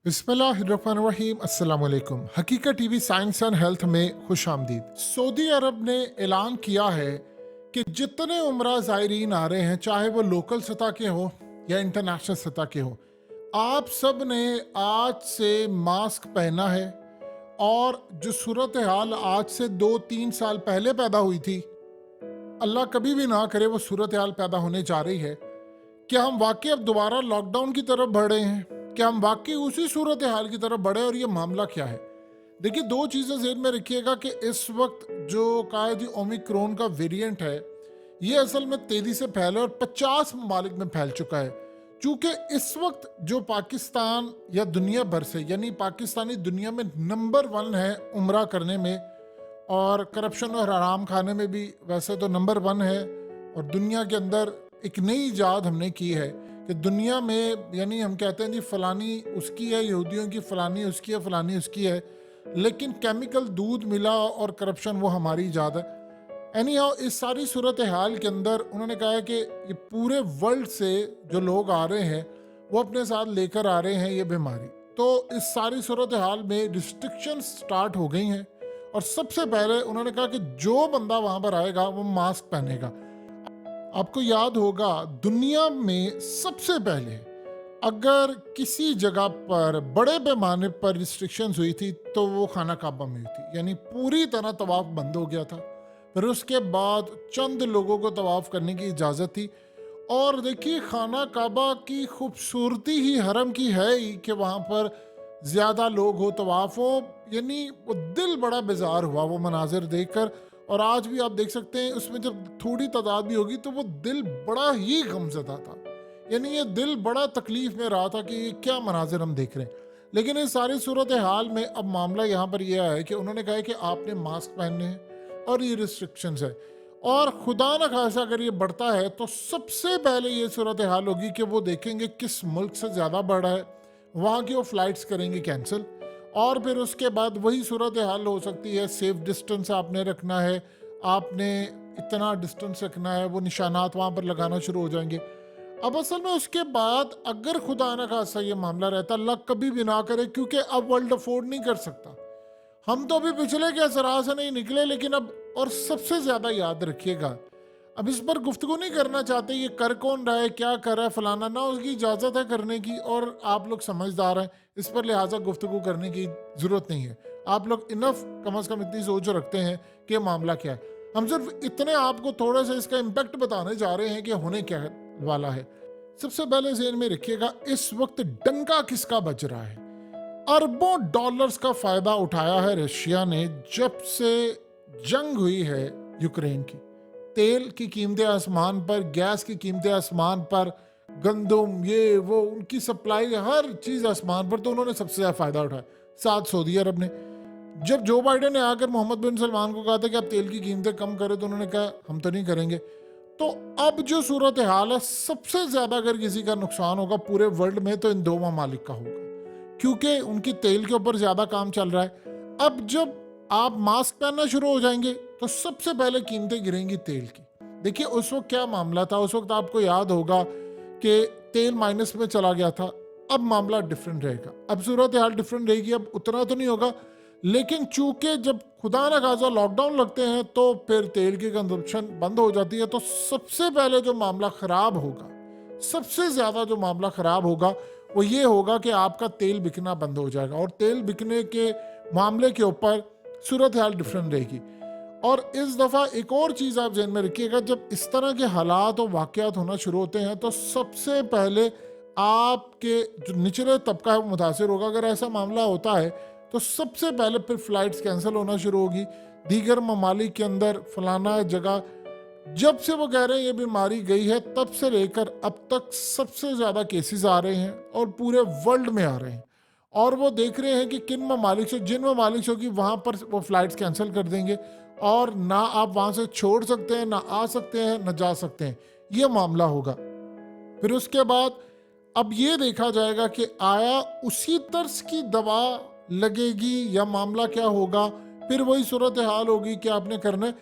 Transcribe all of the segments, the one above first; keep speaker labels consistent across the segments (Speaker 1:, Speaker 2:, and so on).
Speaker 1: बिस्मिल्लाहिर्रहमानिर्रहीम अस्सलाम वालेकुम। हकीकत टीवी साइंस एंड हेल्थ में खुश आमदीद। सऊदी अरब ने ऐलान किया है कि जितने उम्रा ज़ायरीन आ रहे हैं, चाहे वो लोकल सतह के हो या इंटरनेशनल सतह के हो, आप सब ने आज से मास्क पहना है। और जो सूरत हाल आज से 2-3 साल पहले पैदा हुई थी, अल्लाह कभी भी ना करे वो सूरत हाल पैदा होने जा रही है। क्या हम वाकई अब दोबारा लॉकडाउन की तरफ बढ़ रहे हैं? क्या हम वाकई उसी सूरत हाल की तरफ बढ़े? और ये मामला क्या है? देखिए, दो चीज़ें ज़हन में रखिएगा कि इस वक्त जो कहा जी ओमिक्रॉन का वेरिएंट है, ये असल में तेज़ी से फैला और 50 ममालिक में फैल चुका है। चूँकि इस वक्त जो पाकिस्तान या दुनिया भर से, यानी पाकिस्तानी दुनिया में नंबर 1 है उम्रा करने में, और करप्शन और हराम खाने में भी वैसे तो नंबर 1 है। और दुनिया के अंदर एक नई इजाद हमने की है कि दुनिया में, यानी हम कहते हैं जी फलानी उसकी है, यहूदियों की फलानी उसकी है, फलानी उसकी है, लेकिन केमिकल दूध मिला और करप्शन वो हमारी इजाद है। एनी हाउ, इस सारी सूरत हाल के अंदर उन्होंने कहा है कि ये पूरे वर्ल्ड से जो लोग आ रहे हैं वो अपने साथ लेकर आ रहे हैं ये बीमारी। तो इस सारी सूरत हाल में रिस्ट्रिक्शन स्टार्ट हो गई हैं। और सबसे पहले उन्होंने कहा कि जो बंदा वहां पर आएगा वो मास्क पहनेगा। आपको याद होगा, दुनिया में सबसे पहले अगर किसी जगह पर बड़े पैमाने पर रिस्ट्रिक्शंस हुई थी तो वो खाना काबा में हुई थी, यानी पूरी तरह तवाफ बंद हो गया था। फिर उसके बाद चंद लोगों को तवाफ करने की इजाज़त थी। और देखिए, खाना काबा की खूबसूरती ही हरम की है ही कि वहाँ पर ज़्यादा लोग हो, तवाफ हो, यानी वो दिल बड़ा बेजार हुआ वो मनाजिर देखकर। और आज भी आप देख सकते हैं, उसमें जब थोड़ी तादाद भी होगी तो वो दिल बड़ा ही गमज़दा था, यानी ये दिल बड़ा तकलीफ में रहा था कि ये क्या मनाजिर हम देख रहे हैं। लेकिन इस सारी सूरत हाल में अब मामला यहाँ पर यह है कि उन्होंने कहा है कि आपने मास्क पहनने हैं और ये रिस्ट्रिक्शंस है। और खुदा न खासा अगर ये बढ़ता है तो सबसे पहले ये सूरत हाल होगी कि वो देखेंगे किस मुल्क से ज़्यादा बढ़ा है, वहाँ की वो फ्लाइट्स करेंगे कैंसिल। और फिर उसके बाद वही सूरत हाल हो सकती है, सेफ डिस्टेंस आपने रखना है, आपने इतना डिस्टेंस रखना है, वो निशानात वहाँ पर लगाना शुरू हो जाएंगे। अब असल में उसके बाद अगर खुदा न खासा ये मामला रहता, अल्लाह कभी भी ना करे, क्योंकि अब वर्ल्ड अफोर्ड नहीं कर सकता। हम तो अभी पिछले के असरार से नहीं निकले, लेकिन अब, और सबसे ज़्यादा याद रखिएगा, अब इस पर गुफ्तगू नहीं करना चाहते ये कर कौन रहा है, क्या कर रहा है फलाना, ना उसकी इजाज़त है करने की, और आप लोग समझदार हैं, इस पर लिहाजा गुफ्तगू करने की ज़रूरत नहीं है। आप लोग इनफ कम अज़ कम इतनी सोच रखते हैं कि मामला क्या है। हम सिर्फ इतने आपको थोड़ा सा इसका इम्पेक्ट बताने जा रहे हैं कि होने क्या वाला है। सबसे पहले ज़हन में रखिएगा, इस वक्त डंका किसका बज रहा है। अरबों डॉलर्स का फायदा उठाया है रशिया ने जब से जंग हुई है यूक्रेन की। तेल की कीमतें आसमान पर, गैस की कीमतें आसमान पर, गंदम ये वो उनकी सप्लाई, हर चीज आसमान पर। तो उन्होंने सबसे ज्यादा फायदा उठाया, साथ सऊदी अरब ने। जब जो बाइडेन ने आकर मोहम्मद बिन सलमान को कहा था कि आप तेल की कीमतें कम करें, तो उन्होंने कहा हम तो नहीं करेंगे। तो अब जो सूरत हाल है, सबसे ज्यादा अगर किसी का नुकसान होगा पूरे वर्ल्ड में तो इन दो ममालिक का होगा, क्योंकि उनकी तेल के ऊपर ज्यादा काम चल रहा है। अब जब आप मास्क पहनना शुरू हो जाएंगे तो सबसे पहले कीमतें गिरेंगी तेल की। देखिए, उस वक्त क्या मामला था, उस वक्त आपको याद होगा कि तेल माइनस में चला गया था। अब मामला डिफरेंट रहेगा, अब सूरत हाल डिफरेंट रहेगी। अब उतना तो नहीं होगा, लेकिन चूंकि जब खुदा न खासा लॉकडाउन लगते हैं तो फिर तेल की कंजप्शन बंद हो जाती है। तो सबसे पहले जो मामला खराब होगा, सबसे ज्यादा जो मामला खराब होगा वो ये होगा कि आपका तेल बिकना बंद हो जाएगा। और तेल बिकने के मामले के ऊपर सूरत हाल डिफरेंट रहेगी। और इस दफ़ा एक और चीज़ आप जहन में रखिएगा, जब इस तरह के हालात और वाक़यात होना शुरू होते हैं तो सबसे पहले आपके जो निचले तबका है वो मुतासर होगा। अगर ऐसा मामला होता है तो सबसे पहले फिर फ़्लाइट्स कैंसिल होना शुरू होगी। दीगर ममालिक के अंदर फलाना जगह, जब से वो कह रहे हैं ये बीमारी गई है तब से लेकर अब तक सबसे ज़्यादा केसेस आ रहे हैं और पूरे वर्ल्ड में आ रहे हैं। और वो देख रहे हैं कि किन ममालिक से, जिन ममालिक से कि वहाँ पर वो फ़्लाइट्स कैंसिल कर देंगे और ना आप वहाँ से छोड़ सकते हैं, ना आ सकते हैं, ना जा सकते हैं। ये मामला होगा। फिर उसके बाद अब ये देखा जाएगा कि आया उसी तर्ज की दवा लगेगी या मामला क्या होगा। फिर वही सूरत हाल होगी कि आपने करना है।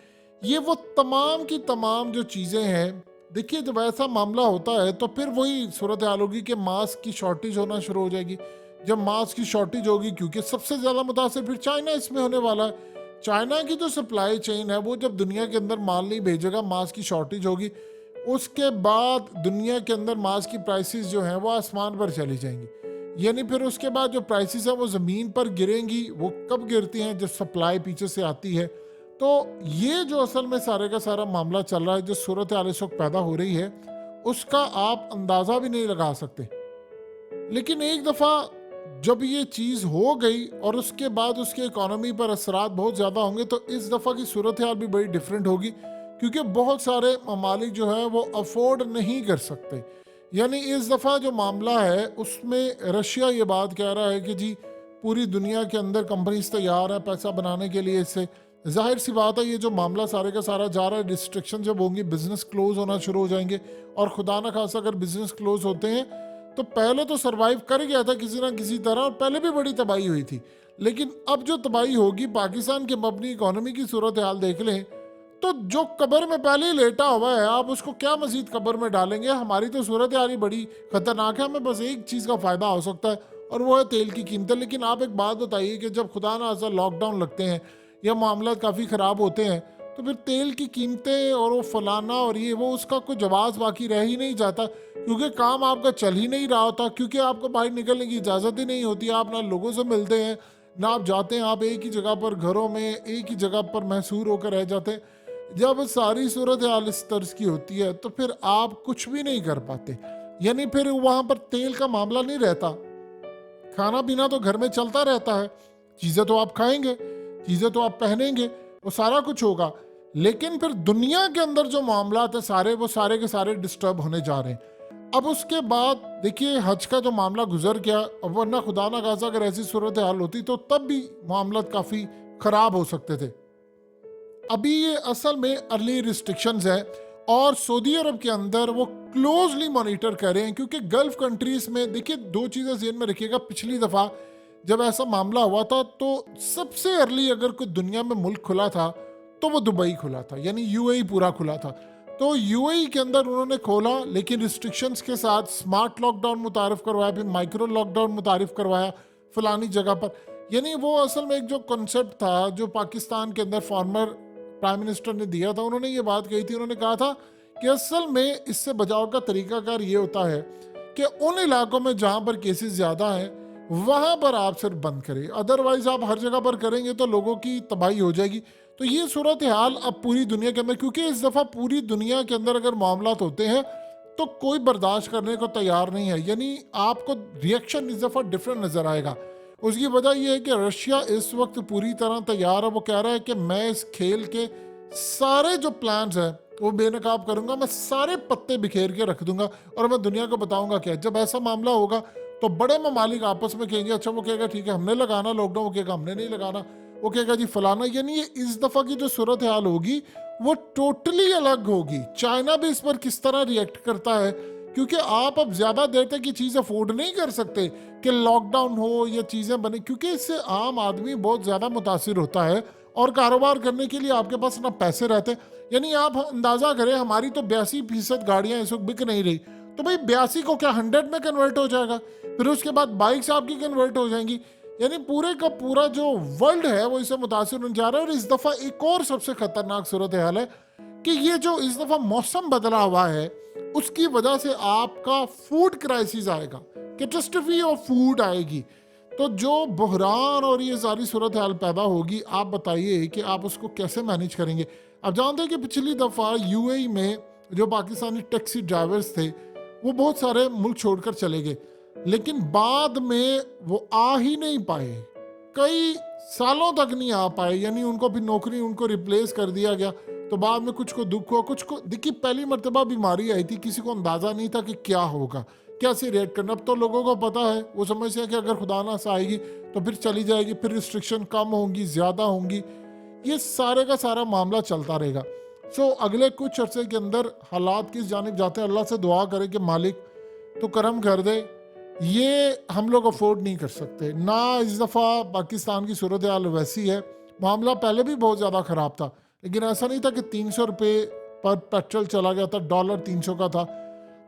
Speaker 1: ये वो तमाम की तमाम जो चीज़ें हैं, देखिए जब ऐसा मामला होता है तो फिर वही सूरत हाल होगी कि मास्क की शॉर्टेज होना शुरू हो जाएगी, जब मास्क की शॉर्टेज होगी, क्योंकि सबसे ज़्यादा मुतासिर फिर चाइना इसमें होने वाला है। चाइना की जो सप्लाई चेन है वो जब दुनिया के अंदर माल नहीं भेजेगा, मास्क की शॉर्टेज होगी, उसके बाद दुनिया के अंदर मास्क की प्राइसेस जो हैं वो आसमान पर चली जाएंगी। यानी फिर उसके बाद जो प्राइसेस हैं वो ज़मीन पर गिरेंगी। वो कब गिरती हैं? जब सप्लाई पीछे से आती है। तो ये जो असल में सारे का सारा मामला चल रहा है, जो सूरत हाल इस वक्त पैदा हो रही है, उसका आप अंदाज़ा भी नहीं लगा सकते। लेकिन एक दफ़ा जब ये चीज़ हो गई और उसके बाद उसके इकोनॉमी पर असरात बहुत ज़्यादा होंगे, तो इस दफ़ा की सूरत हाल भी बड़ी डिफरेंट होगी, क्योंकि बहुत सारे ममालिक जो है वो अफोर्ड नहीं कर सकते। यानी इस दफ़ा जो मामला है उसमें रशिया ये बात कह रहा है कि जी पूरी दुनिया के अंदर कंपनीज तैयार है पैसा बनाने के लिए। इससे जाहिर सी बात है ये जो मामला सारे का सारा जा रहा है, रिस्ट्रिक्शन जब होंगी बिजनेस क्लोज होना शुरू हो जाएंगे। और खुदा ना खासा अगर बिजनेस क्लोज होते हैं तो पहले तो सरवाइव कर गया था किसी ना किसी तरह, और पहले भी बड़ी तबाही हुई थी। लेकिन अब जो तबाही होगी, पाकिस्तान की अपनी इकोनॉमी की सूरत हाल देख लें तो जो कब्र में पहले ही लेटा हुआ है, आप उसको क्या मजीद कब्र में डालेंगे? हमारी तो सूरत हाल ही बड़ी खतरनाक है। हमें बस एक चीज़ का फ़ायदा हो सकता है और वो है तेल की कीमतें। लेकिन आप एक बात बताइए कि जब खुदा ना खासा लॉकडाउन लगते हैं या मामला काफ़ी ख़राब होते हैं, तो फिर तेल की कीमतें और वो फलाना और ये वो, उसका कोई जवाब बाकी रह ही नहीं जाता, क्योंकि काम आपका चल ही नहीं रहा होता, क्योंकि आपको बाहर निकलने की इजाज़त ही नहीं होती। आप ना लोगों से मिलते हैं ना आप जाते हैं, आप एक ही जगह पर घरों में एक ही जगह पर महसूर होकर रह जाते हैं। जब सारी सूरत हाल इस तर्ज की होती है तो फिर आप कुछ भी नहीं कर पाते। यानी फिर वहाँ पर तेल का मामला नहीं रहता, खाना पीना तो घर में चलता रहता है, चीज़ें तो आप खाएंगे, चीज़ें तो आप पहनेंगे, वो सारा कुछ होगा। लेकिन फिर दुनिया के अंदर जो मामला है सारे, वो सारे के सारे डिस्टर्ब होने जा रहे हैं। अब उसके बाद देखिए हज का जो मामला गुजर गया, अब वरना खुदा ना खासा अगर ऐसी सूरत हाल होती तो तब भी मामला काफ़ी ख़राब हो सकते थे। अभी ये असल में अर्ली रिस्ट्रिक्शंस है और सऊदी अरब के अंदर वो क्लोजली मॉनिटर कर रहे हैं, क्योंकि गल्फ कंट्रीज में देखिए दो चीज़ें ज़हन में रखिएगा। पिछली दफ़ा जब ऐसा मामला हुआ था तो सबसे अर्ली अगर कोई दुनिया में मुल्क खुला था तो वो दुबई खुला था, यानी यूएई पूरा खुला था। तो यूएई के अंदर उन्होंने खोला, लेकिन रिस्ट्रिक्शंस के साथ स्मार्ट लॉकडाउन मुतारिफ करवाया, फिर माइक्रो लॉकडाउन मुतारिफ करवाया फलानी जगह पर। यानी वो असल में एक जो कॉन्सेप्ट था जो पाकिस्तान के अंदर फॉर्मर प्राइम मिनिस्टर ने दिया था, उन्होंने ये बात कही थी, उन्होंने कहा था कि असल में इससे बचाव का तरीकाकार ये होता है कि उन इलाकों में जहाँ पर केसेस ज़्यादा हैं वहाँ पर आप सिर्फ बंद करें, अदरवाइज आप हर जगह पर करेंगे तो लोगों की तबाही हो जाएगी। तो ये सूरत हाल अब पूरी दुनिया के अंदर, क्योंकि इस दफ़ा पूरी दुनिया के अंदर अगर मामलात होते हैं तो कोई बर्दाश्त करने को तैयार नहीं है। यानी आपको रिएक्शन इस दफ़ा डिफरेंट नज़र आएगा। उसकी वजह यह है कि रशिया इस वक्त पूरी तरह तैयार है। वो कह रहा है कि मैं इस खेल के सारे जो प्लान्स हैं वो बेनकाब करूंगा, मैं सारे पत्ते बिखेर के रख दूंगा और मैं दुनिया को बताऊंगा क्या। जब ऐसा मामला होगा तो बड़े ममालिक आपस में कहेंगे, अच्छा वो कहेगा ठीक है हमने लगाना लॉकडाउन, वो कहेगा हमने नहीं लगाना, वो कहेगा जी फलाना। यानी ये इस दफ़ा की जो सूरत हाल होगी वो टोटली अलग होगी। चाइना भी इस पर किस तरह रिएक्ट करता है, क्योंकि आप अब ज़्यादा देर तक ये चीज़ अफोर्ड नहीं कर सकते कि लॉकडाउन हो या चीज़ें बने, क्योंकि इससे आम आदमी बहुत ज़्यादा मुतासिर होता है और कारोबार करने के लिए आपके पास ना पैसे रहते। यानी आप अंदाज़ा करें हमारी तो 82% गाड़ियाँ इस वक्त बिक नहीं रही, तो भाई 82 को क्या 100 में कन्वर्ट हो जाएगा, फिर उसके बाद बाइक्स आपकी कन्वर्ट हो जाएंगी। यानी पूरे का पूरा जो वर्ल्ड है वो इससे मुतासिर होने जा रहा है। और इस दफ़ा एक और सबसे खतरनाक सूरत हाल है कि ये जो इस दफ़ा मौसम बदला हुआ है उसकी वजह से आपका फूड क्राइसिस आएगा, कैटास्ट्रॉफी ऑफ फूड आएगी। तो जो बहरान और ये सारी सूरत हाल पैदा होगी, आप बताइए कि आप उसको कैसे मैनेज करेंगे। आप जानते हैं कि पिछली दफ़ा यूएई में जो पाकिस्तानी टैक्सी ड्राइवर्स थे वो बहुत सारे मुल्क छोड़कर चले गए, लेकिन बाद में वो आ ही नहीं पाए, कई सालों तक नहीं आ पाए। यानी उनको भी नौकरी उनको रिप्लेस कर दिया गया। तो बाद में कुछ को दुख हुआ, कुछ को देखिए पहली मर्तबा बीमारी आई थी, किसी को अंदाज़ा नहीं था कि क्या होगा, कैसे रिएक्ट करना। अब तो लोगों को पता है, वो समझते हैं कि अगर खुदा ना सा आएगी तो फिर चली जाएगी, फिर रिस्ट्रिक्शन कम होंगी ज़्यादा होंगी, ये सारे का सारा मामला चलता रहेगा। सो अगले कुछ अरसे के अंदर हालात किस जानिब जाते हैं, अल्लाह से दुआ करें कि मालिक तो करम कर दे। ये हम लोग अफोर्ड नहीं कर सकते ना। इस दफ़ा पाकिस्तान की सूरत हाल वैसी है, मामला पहले भी बहुत ज़्यादा ख़राब था, लेकिन ऐसा नहीं था कि 300 रुपये पर पेट्रोल चला गया था, $300 का था।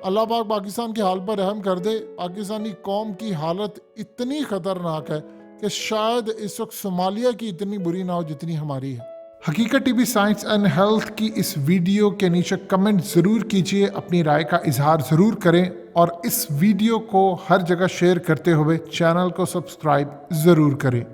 Speaker 1: अल्लाह पाक पाकिस्तान के हाल पर रहम कर दे। पाकिस्तानी कौम की हालत इतनी खतरनाक है कि शायद इस वक्त सोमालिया की इतनी बुरी ना हो जितनी हमारी है। हकीकत टीवी साइंस एंड हेल्थ की इस वीडियो के नीचे कमेंट ज़रूर कीजिए, अपनी राय का इजहार ज़रूर करें और इस वीडियो को हर जगह शेयर करते हुए चैनल को सब्सक्राइब ज़रूर करें।